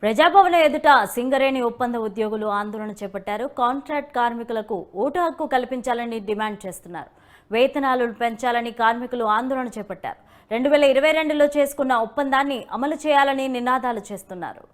ప్రజాభవన ఎదుట సింగరేణి ఒప్పంద ఉద్యోగులు ఆందోళన చేపట్టారు. కాంట్రాక్ట్ కార్మికులకు ఓటు హక్కు కల్పించాలని డిమాండ్ చేస్తున్నారు. వేతనాలు పెంచాలని కార్మికులు ఆందోళన చేపట్టారు. 2022లో చేసుకున్న ఒప్పందాన్ని అమలు చేయాలని నినాదాలు చేస్తున్నారు.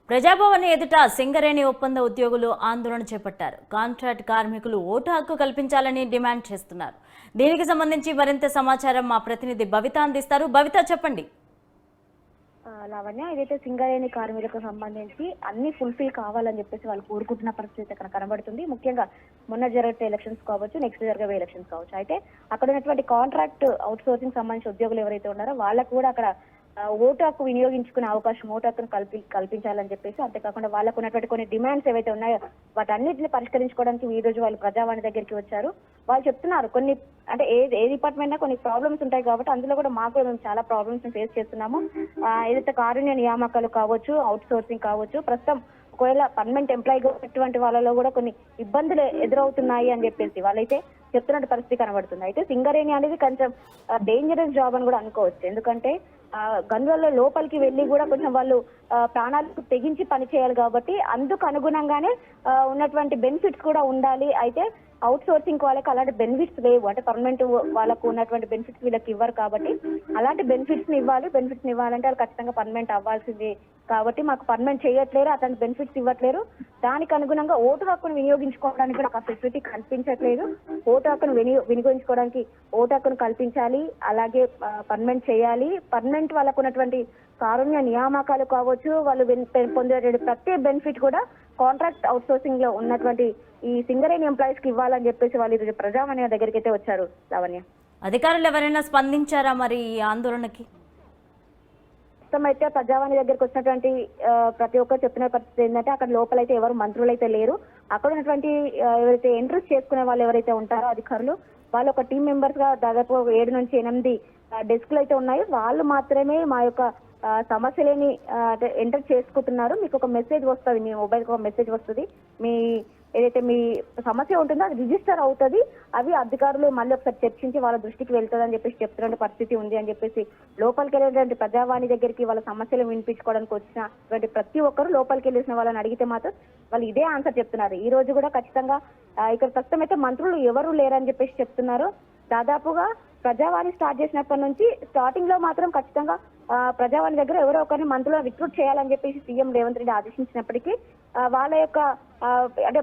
ప్రజాభవన్ ఎదుట సింగరేణి ఒప్పంద ఉద్యోగులు ఆందోళన చేపట్టారు. కాంట్రాక్ట్ కార్మికులు ఓటు హక్కు కల్పించాలని డిమాండ్ చేస్తున్నారు. దీనికి సంబంధించి మరింత సమాచారం మా ప్రతినిధి భవిత అందిస్తారు. భవిత, చెప్పండి. లావణ్య, ఏదైతే సింగరేణి కార్మికులకు సంబంధించి అన్ని ఫుల్ఫిల్ కావాలని చెప్పేసి వాళ్ళు కోరుకుంటున్న పరిస్థితి అక్కడ కనబడుతుంది. ముఖ్యంగా మొన్న జరిగే ఎలక్షన్స్ కావచ్చు, నెక్స్ట్ జరిగే ఎలక్షన్స్ కావచ్చు. అయితే అక్కడ ఉన్నటువంటి కాంట్రాక్ట్ అవుట్ సోర్సింగ్ సంబంధించిన ఉద్యోగులు ఎవరైతే ఉన్నారో వాళ్ళకు కూడా అక్కడ ఓటు హక్కు వినియోగించుకునే అవకాశం, ఓటు హక్కును కల్పించాలని చెప్పేసి, అంతేకాకుండా వాళ్ళకు ఉన్నటువంటి కొన్ని డిమాండ్స్ ఏవైతే ఉన్నాయో వాటన్నిటిని పరిష్కరించుకోవడానికి ఈ రోజు వాళ్ళు ప్రజావాణి దగ్గరికి వచ్చారు. వాళ్ళు చెప్తున్నారు కొన్ని, అంటే ఏ డిపార్ట్మెంట్ కొన్ని ప్రాబ్లమ్స్ ఉంటాయి కాబట్టి అందులో కూడా మాకు మేము చాలా ప్రాబ్లమ్స్ ఫేస్ చేస్తున్నాము. ఏదైతే కారుణ్య నియామకాలు కావచ్చు, అవుట్ సోర్సింగ్ కావచ్చు, ప్రస్తుతం ఒకవేళ పర్మనెంట్ ఎంప్లాయీ ఉన్నటువంటి వాళ్ళలో కూడా కొన్ని ఇబ్బందులు ఎదురవుతున్నాయి అని చెప్పేసి వాళ్ళైతే చెప్తున్నట్టు పరిస్థితి కనబడుతుంది. అయితే సింగరేణి అనేది కొంచెం డేంజరస్ జాబ్ అని కూడా అనుకోవచ్చు. ఎందుకంటే గనులలో లోపలికి వెళ్ళి కూడా కొంచెం వాళ్ళు ప్రాణాలకు తెగించి పని చేయాలి కాబట్టి అందుకు అనుగుణంగానే ఉన్నటువంటి బెనిఫిట్స్ కూడా ఉండాలి. అయితే అవుట్ సోర్సింగ్ వాళ్ళకి అలాంటి బెనిఫిట్స్ లేవు. అంటే పర్మనెంట్ వాళ్ళకు ఉన్నటువంటి బెనిఫిట్స్ వీళ్ళకి ఇవ్వరు కాబట్టి అలాంటి బెనిఫిట్స్ ఇవ్వాలంటే వాళ్ళు ఖచ్చితంగా పర్మనెంట్ అవ్వాల్సింది. కాబట్టి మాకు పర్మనెంట్ చేయట్లేరు, అతనికి బెనిఫిట్స్ ఇవ్వట్లేరు. దానికి అనుగుణంగా ఓటు హక్కును వినియోగించుకోవడానికి కూడా ఒక ఫెసిలిటీ కల్పించట్లేదు. ఓటు హక్కును వినియోగించుకోవడానికి ఓటు హక్కును కల్పించాలి, అలాగే పర్మనెంట్ చేయాలి. పర్మనెంట్ వాళ్ళకు ఉన్నటువంటి కారుణ్య నియామకాలు కావచ్చు, వాళ్ళు పొందే ప్రతి బెనిఫిట్ కూడా కాంట్రాక్ట్ అవుట్ సోర్సింగ్ లో ఉన్నటువంటి ఈ సింగరేణి ఎంప్లాయీస్ కి ఇవ్వాలని చెప్పేసి వాళ్ళు ఈరోజు ప్రజావాణి దగ్గరికి అయితే వచ్చారు. లావణ్య, అధికారులు ఎవరైనా స్పందించారా మరి ఈ ఆందోళనకి? ప్రస్తుతం అయితే ప్రజావాణి దగ్గరికి వచ్చినటువంటి ప్రతి ఒక్కరు చెప్తున్న పరిస్థితి ఏంటంటే అక్కడ లోపలైతే ఎవరు మంత్రులు అయితే లేరు. అక్కడ ఉన్నటువంటి ఎవరైతే ఎంట్రీస్ చేసుకునే వాళ్ళు ఎవరైతే ఉంటారో అధికారులు, వాళ్ళు ఒక టీం మెంబర్స్ గా దాదాపు 7 నుంచి 8 డెస్క్లు అయితే ఉన్నాయి. వాళ్ళు మాత్రమే మా యొక్క సమస్యలేని ఎంటర్ చేసుకుంటున్నారు. మీకు ఒక మెసేజ్ వస్తుంది, మీ మొబైల్కి ఒక మెసేజ్ వస్తుంది, మీ ఏదైతే మీ సమస్య ఉంటుందో అది రిజిస్టర్ అవుతుంది, అవి అధికారులు మళ్ళీ ఒకసారి చర్చించి వాళ్ళ దృష్టికి వెళ్తుంది అని చెప్పేసి చెప్తున్న పరిస్థితి ఉంది అని చెప్పేసి లోపలికి వెళ్ళేటువంటి ప్రజావాణి దగ్గరికి వాళ్ళ సమస్యలు వినిపించుకోవడానికి వచ్చినటువంటి ప్రతి ఒక్కరు లోపలికి వెళ్ళేసిన వాళ్ళని అడిగితే మాత్రం వాళ్ళు ఇదే ఆన్సర్ చెప్తున్నారు. ఈ రోజు కూడా ఖచ్చితంగా ఇక్కడ ప్రస్తుతం అయితే మంత్రులు ఎవరు లేరని చెప్పేసి చెప్తున్నారు. దాదాపుగా ప్రజావాణి స్టార్ట్ చేసినప్పటి నుంచి స్టార్టింగ్ లో మాత్రం ఖచ్చితంగా ప్రజావాణి దగ్గర ఎవరో ఒకరిని మంత్రులను రిక్రూట్ చేయాలని చెప్పేసి సీఎం రేవంత్ రెడ్డి ఆదేశించినప్పటికీ వాళ్ళ యొక్క అంటే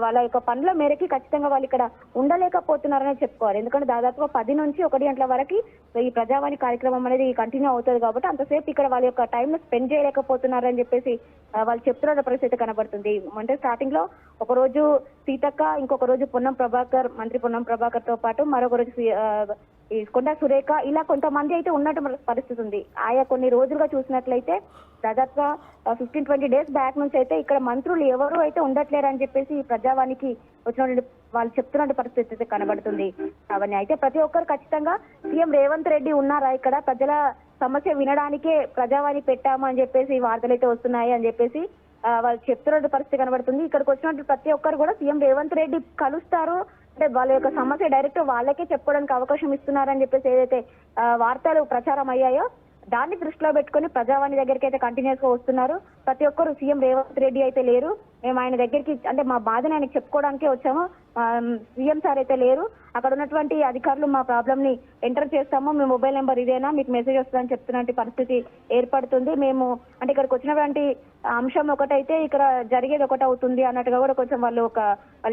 వాళ్ళ యొక్క పనుల మేరకి ఖచ్చితంగా వాళ్ళు ఇక్కడ ఉండలేకపోతున్నారనే చెప్పుకోవాలి. ఎందుకంటే దాదాపుగా 10 నుంచి 1 గంటల వరకు ఈ ప్రజావాణి కార్యక్రమం అనేది కంటిన్యూ అవుతుంది కాబట్టి అంతసేపు ఇక్కడ వాళ్ళ యొక్క టైం స్పెండ్ చేయలేకపోతున్నారని చెప్పేసి వాళ్ళు చెప్తున్న పరిస్థితి కనబడుతుంది. అంటే స్టార్టింగ్ లో ఒక రోజు సీతక్క, ఇంకొక రోజు మంత్రి పొన్నం ప్రభాకర్ తో పాటు మరొక రోజు ఈ కొండా సురేఖ, ఇలా కొంతమంది అయితే ఉన్నట్టు పరిస్థితి ఉంది. ఆయా కొన్ని రోజులుగా చూసినట్లయితే దాదాపుగా 15-20 డేస్ బ్యాక్ నుంచి అయితే ఇక్కడ మంత్రులు ఎవరు అయితే ఉండట్లేరు అని చెప్పేసి ఈ ప్రజావానికి వచ్చిన వాళ్ళు చెప్తున్న పరిస్థితి అయితే కనబడుతుంది. అవన్నీ అయితే ప్రతి ఒక్కరు ఖచ్చితంగా సీఎం రేవంత్ రెడ్డి ఉన్నారా, ఇక్కడ ప్రజల సమస్య వినడానికే ప్రజావాణి పెట్టాము అని చెప్పేసి వార్తలు అయితే వస్తున్నాయి అని చెప్పేసి వాళ్ళు చెప్తున్న పరిస్థితి కనబడుతుంది. ఇక్కడికి వచ్చినట్టు ప్రతి ఒక్కరు కూడా సీఎం రేవంత్ రెడ్డి కలుస్తారు, అంటే వాళ్ళ యొక్క సమస్య డైరెక్ట్ వాళ్ళకే చెప్పుకోవడానికి అవకాశం ఇస్తున్నారని చెప్పేసి ఏదైతే వార్తలు ప్రచారం అయ్యాయో దాన్ని దృష్టిలో పెట్టుకుని ప్రజావాణి దగ్గరికి అయితే కంటిన్యూస్ గా వస్తున్నారు. ప్రతి ఒక్కరు సీఎం రేవంత్ రెడ్డి అయితే లేరు, మేము ఆయన దగ్గరికి అంటే మా బాధని ఆయనకి చెప్పుకోవడానికే వచ్చాము, సీఎం సార్ అయితే లేరు, అక్కడ ఉన్నటువంటి అధికారులు మా ప్రాబ్లమ్ ని ఎంటర్ చేస్తాము, మీ మొబైల్ నెంబర్ ఇదేనా, మీకు మెసేజ్ వస్తుందని చెప్తున్నటువంటి పరిస్థితి ఏర్పడుతుంది. మేము అంటే ఇక్కడికి వచ్చినటువంటి అంశం ఒకటైతే ఇక్కడ జరిగేది ఒకటి అవుతుంది అన్నట్టుగా కూడా కొంచెం వాళ్ళ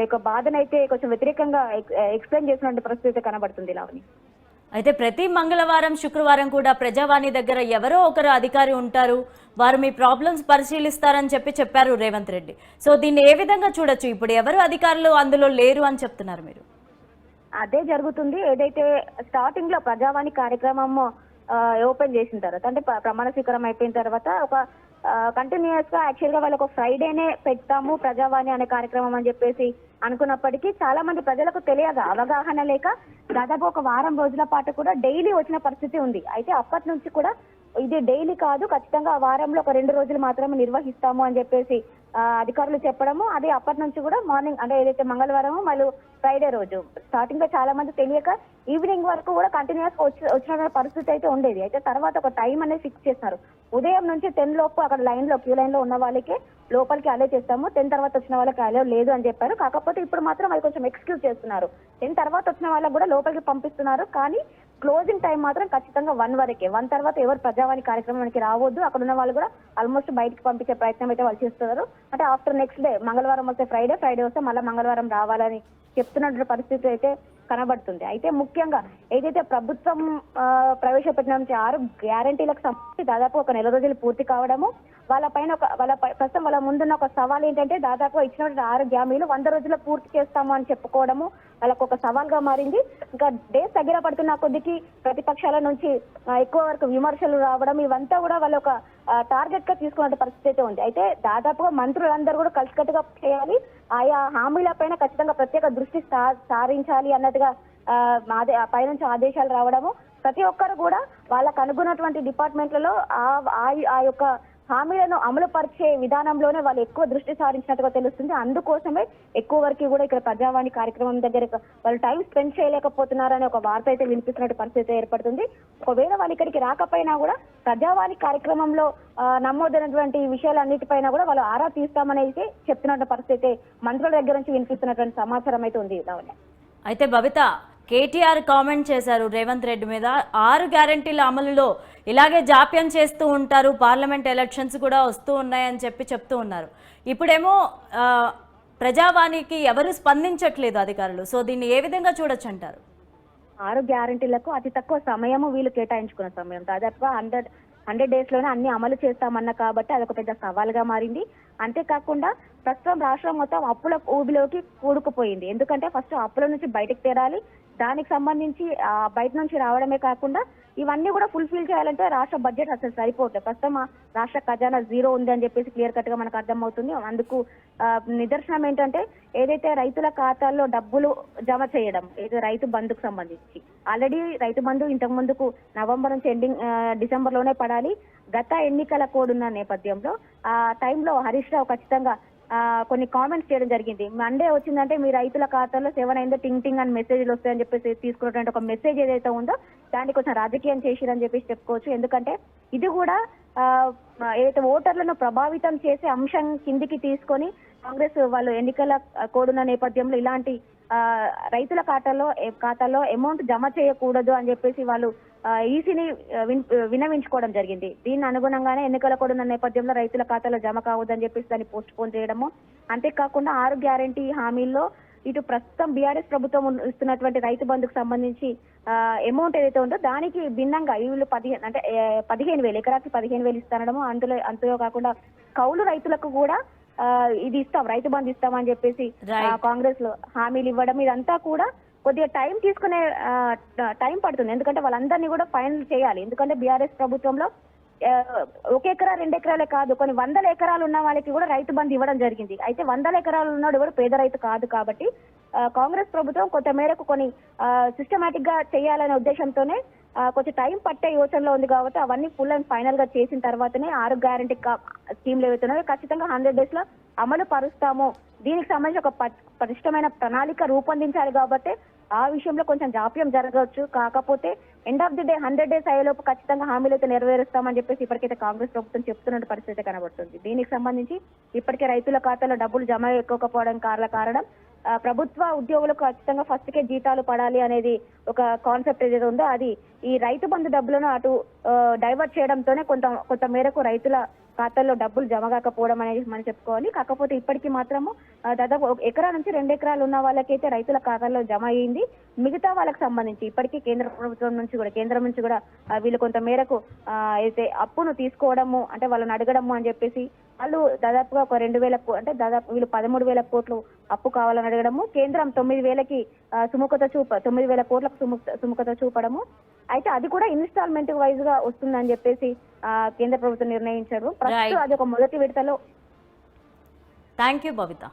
యొక్క బాధను అయితే కొంచెం వ్యతిరేకంగా ఎక్స్ప్లెయిన్ చేసినటువంటి పరిస్థితి కనబడుతుంది. లావణి, అయితే ప్రతి మంగళవారం, శుక్రవారం కూడా ప్రజావాణి దగ్గర ఎవరో ఒకరు అధికారి ఉంటారు, వారు మీ ప్రాబ్లమ్స్ పరిశీలిస్తారని చెప్పారు రేవంత్ రెడ్డి. సో దీన్ని ఏ విధంగా చూడొచ్చు? ఇప్పుడు ఎవరు అధికారులు అందులో లేరు అని చెప్తున్నారు మీరు? అదే జరుగుతుంది. ఏదైతే స్టార్టింగ్ లో ప్రజావాణి కార్యక్రమం ఓపెన్ చేసిన తర్వాత అంటే ప్రమాణ స్వీకారం అయిపోయిన తర్వాత ఒక కంటిన్యూస్ గా యాక్చువల్ గా వాళ్ళు ఒక ఫ్రైడేనే పెడతాము ప్రజావాణి అనే కార్యక్రమం అని చెప్పేసి అనుకున్నప్పటికీ చాలా మంది ప్రజలకు తెలియదు, అవగాహన లేక దాదాపు ఒక వారం రోజుల పాటు కూడా డైలీ వచ్చిన పరిస్థితి ఉంది. అయితే అప్పటి నుంచి కూడా ఇది డైలీ కాదు, ఖచ్చితంగా ఆ వారంలో ఒక 2 రోజులు మాత్రమే నిర్వహిస్తాము అని చెప్పేసి అధికారులు చెప్పడము. అది అప్పటి నుంచి కూడా మార్నింగ్ అంటే ఏదైతే మంగళవారం మళ్ళీ ఫ్రైడే రోజు స్టార్టింగ్ లో చాలా మంది తెలియక ఈవినింగ్ వరకు కూడా కంటిన్యూస్ వచ్చిన పరిస్థితి అయితే ఉండేది. అయితే తర్వాత ఒక టైం అనేది ఫిక్స్ చేస్తున్నారు. ఉదయం నుంచి 10 లోపు అక్కడ క్యూ లైన్ లో ఉన్న వాళ్ళకి లోపలికి అలౌ చేస్తాము, 10 తర్వాత వచ్చిన వాళ్ళకి అలౌ లేదు అని చెప్పారు. కాకపోతే ఇప్పుడు మాత్రం అది కొంచెం ఎక్స్క్యూజ్ చేస్తున్నారు. 10 తర్వాత వచ్చిన వాళ్ళకి కూడా లోపలికి పంపిస్తున్నారు, కానీ క్లోజింగ్ టైం మాత్రం ఖచ్చితంగా 1 వరకే. 1 తర్వాత ఎవరు ప్రజావాణి కార్యక్రమానికి రావద్దు. అక్కడ ఉన్న వాళ్ళు కూడా ఆల్మోస్ట్ బయటకు పంపించే ప్రయత్నం అయితే వాళ్ళు చేస్తున్నారు. అంటే ఆఫ్టర్ నెక్స్ట్ డే మంగళవారం వస్తే ఫ్రైడే వస్తే మళ్ళీ మంగళవారం రావాలని చెప్తున్న పరిస్థితి అయితే కనబడుతుంది. అయితే ముఖ్యంగా ఏదైతే ప్రభుత్వం ప్రవేశపెట్టిన 6 గ్యారంటీలకు సంబంధించి దాదాపు ఒక నెల రోజులు పూర్తి కావడము, ప్రస్తుతం వాళ్ళ ముందున్న ఒక సవాల్ ఏంటంటే దాదాపు ఇచ్చినటువంటి 6 హామీలు 100 రోజుల్లో పూర్తి చేస్తాము అని చెప్పుకోవడము వాళ్ళకు ఒక సవాల్గా మారింది. ఇంకా డేస్ దగ్గర పడుతున్న కొద్దికి ప్రతిపక్షాల నుంచి ఎక్కువ వరకు విమర్శలు రావడం, ఇవంతా కూడా వాళ్ళ ఒక టార్గెట్ గా తీసుకున్న పరిస్థితి అయితే ఉంది. అయితే దాదాపుగా మంత్రులందరూ కూడా కలిసికట్టుగా చేయాలి, ఆయా హామీలపైన ఖచ్చితంగా ప్రత్యేక దృష్టి సారించాలి అన్నట్టుగా పైనుంచి ఆదేశాలు రావడము, ప్రతి ఒక్కరు కూడా వాళ్ళకు అనుకున్నటువంటి డిపార్ట్మెంట్లలో ఆ యొక్క హామీలను అమలు పరిచే విధానంలోనే వాళ్ళు ఎక్కువ దృష్టి సారించినట్టుగా తెలుస్తుంది. అందుకోసమే ఎక్కువ వరకు కూడా ఇక్కడ ప్రజావాణి కార్యక్రమం దగ్గర వాళ్ళు టైం స్పెండ్ చేయలేకపోతున్నారనే ఒక వార్త అయితే వినిపిస్తున్నట్టు పరిస్థితి ఏర్పడుతుంది. ఒకవేళ వాళ్ళు ఇక్కడికి రాకపోయినా కూడా ప్రజావాణి కార్యక్రమంలో నమోదైనటువంటి విషయాలన్నిటిపైన కూడా వాళ్ళు ఆరా తీస్తామని అయితే చెప్తున్న పరిస్థితి మంత్రుల దగ్గర నుంచి వినిపిస్తున్నటువంటి సమాచారం అయితే ఉంది. అయితే బబిత, కేటీఆర్ కామెంట్ చేశారు రేవంత్ రెడ్డి మీద, 6 గ్యారెంటీల అమలులో ఇలాగే జాప్యం చేస్తూ ఉంటారు, పార్లమెంట్ ఎలక్షన్స్ కూడా వస్తూ ఉన్నాయని చెప్తూ ఉన్నారు. ఇప్పుడేమో ప్రజావాణికి ఎవరు స్పందించట్లేదు అధికారులు. సో దీన్ని ఏ విధంగా చూడొచ్చు అంటారు? 6 గ్యారెంటీలకు అతి తక్కువ సమయము వీళ్ళు కేటాయించుకున్న సమయం, దాదాపుగా 100 డేస్ లోనే అన్ని అమలు చేస్తామన్న కాబట్టి అదొక పెద్ద సవాల్గా మారింది. అంతేకాకుండా ప్రస్తుతం రాష్ట్రం మొత్తం అప్పుల ఊబిలోకి కూడుకుపోయింది. ఎందుకంటే ఫస్ట్ అప్పుల నుంచి బయటకు తేరాలి, దానికి సంబంధించి బయట నుంచి రావడమే కాకుండా ఇవన్నీ కూడా ఫుల్ఫిల్ చేయాలంటే రాష్ట్ర బడ్జెట్ అసలు సరిపోతుంది. ప్రస్తుతం రాష్ట్ర ఖజానా 0 ఉంది అని చెప్పేసి క్లియర్ కట్ గా మనకు అర్థమవుతుంది. అందుకు నిదర్శనం ఏంటంటే ఏదైతే రైతుల ఖాతాల్లో డబ్బులు జమ చేయడం, ఏదో రైతు బంధుకు సంబంధించి ఆల్రెడీ రైతు బంధు ఇంతకు ముందుకు నవంబర్ నుంచి డిసెంబర్ లోనే పడాలి. గత ఎన్నికల కోడ్ ఉన్న నేపథ్యంలో ఆ టైంలో హరీష్ రావు ఖచ్చితంగా కొన్ని కామెంట్స్ చేయడం జరిగింది. మండే వచ్చిందంటే మీ రైతుల ఖాతాలో 7 అయిందో టింగ్ అని మెసేజ్లు వస్తాయని చెప్పేసి తీసుకున్నటువంటి ఒక మెసేజ్ ఏదైతే ఉందో దాన్ని కొంచెం రాజకీయం చేసిరని చెప్పేసి చెప్పుకోవచ్చు. ఎందుకంటే ఇది కూడా ఏదైతే ఓటర్లను ప్రభావితం చేసే అంశం కిందికి తీసుకొని కాంగ్రెస్ వాళ్ళు ఎన్నికల కోడ్ ఉన్న నేపథ్యంలో ఇలాంటి రైతుల ఖాతాల్లో అమౌంట్ జమ చేయకూడదు అని చెప్పేసి వాళ్ళు ఈసీని విన్నవించుకోవడం జరిగింది. దీని అనుగుణంగానే ఎన్నికల కోడ్ ఉన్న నేపథ్యంలో రైతుల ఖాతాలో జమ కావద్దని చెప్పేసి దాన్ని పోస్ట్ పోన్ చేయడము. అంతేకాకుండా 6 గ్యారెంటీ హామీల్లో ఇటు ప్రస్తుతం బీఆర్ఎస్ ప్రభుత్వం ఇస్తున్నటువంటి రైతు బంధుకు సంబంధించి అమౌంట్ ఏదైతే ఉందో దానికి భిన్నంగా వీళ్ళు 15,000 ఎకరాకి 15,000 ఇస్తానడము, అందులో కాకుండా కౌలు రైతులకు కూడా ఇది ఇస్తాం, రైతు బంధు ఇస్తామని చెప్పేసి కాంగ్రెస్ లో హామీలు ఇవ్వడం, ఇదంతా కూడా కొద్దిగా టైం తీసుకునే టైం పడుతుంది. ఎందుకంటే వాళ్ళందరినీ కూడా ఫైనల్ చేయాలి. ఎందుకంటే బీఆర్ఎస్ ప్రభుత్వంలో 1 ఎకరా 2 ఎకరాలే కాదు, కొన్ని 100 ఎకరాలు ఉన్న వాళ్ళకి కూడా రైతు బంధు ఇవ్వడం జరిగింది. అయితే 100 ఎకరాలు ఉన్నాడు కూడా పేద రైతు కాదు. కాబట్టి కాంగ్రెస్ ప్రభుత్వం కొంత మేరకు కొన్ని సిస్టమేటిక్ గా చేయాలనే ఉద్దేశంతోనే కొంచెం టైం పట్టే యోచనలో ఉంది. కాబట్టి అవన్నీ ఫుల్ అండ్ ఫైనల్ గా చేసిన తర్వాతనే 6 గ్యారెంటీ స్కీమ్లు ఏవైతున్నాయో ఖచ్చితంగా 100 డేస్ లో అమలు పరుస్తాము. దీనికి సంబంధించి ఒక పటిష్టమైన ప్రణాళిక రూపొందించాలి. కాబట్టి ఆ విషయంలో కొంచెం జాప్యం జరగవచ్చు. కాకపోతే end of the day 100 days అయ్యేలోపు ఖచ్చితంగా హామీలు అయితే నెరవేరుస్తామని చెప్పేసి ఇప్పటికైతే కాంగ్రెస్ ప్రభుత్వం చెప్తున్న పరిస్థితి కనబడుతుంది. దీనికి సంబంధించి ఇప్పటికే రైతుల ఖాతాలో డబ్బులు జమ ఎక్కువకపోవడం కారణం ప్రభుత్వ ఉద్యోగులకు ఖచ్చితంగా ఫస్ట్ కే జీతాలు పడాలి అనేది ఒక కాన్సెప్ట్ ఏదైతే ఉందో అది ఈ రైతు బంధు డబ్బులను అటు డైవర్ట్ చేయడంతోనే కొంత మేరకు రైతుల ఖాతాల్లో డబ్బులు జమ కాకపోవడం అనేది మనం చెప్పుకోవాలి. కాకపోతే ఇప్పటికీ మాత్రము దాదాపు 1 ఎకరా నుంచి 2 ఎకరాలు ఉన్న వాళ్ళకైతే రైతుల ఖాతాల్లో జమ అయ్యింది. మిగతా వాళ్ళకి సంబంధించి ఇప్పటికీ కేంద్రం నుంచి కూడా వీళ్ళు కొంత మేరకు అయితే అప్పును తీసుకోవడము, అంటే వాళ్ళని అడగడము అని చెప్పేసి వాళ్ళు దాదాపుగా ఒక 2,000 అంటే దాదాపు వీళ్ళు 13,000 కోట్లు అప్పు కావాలని అడగడము, కేంద్రం 9,000కి సుముఖత 9,000 కోట్లకు సుముఖత చూపడము. అయితే అది కూడా ఇన్స్టాల్మెంట్ వైజ్ గా వస్తుందని చెప్పేసి కేంద్ర ప్రభుత్వం నిర్ణయించారు. ప్రస్తుతం అది ఒక మొదటి విడతలో. Thank you Babita.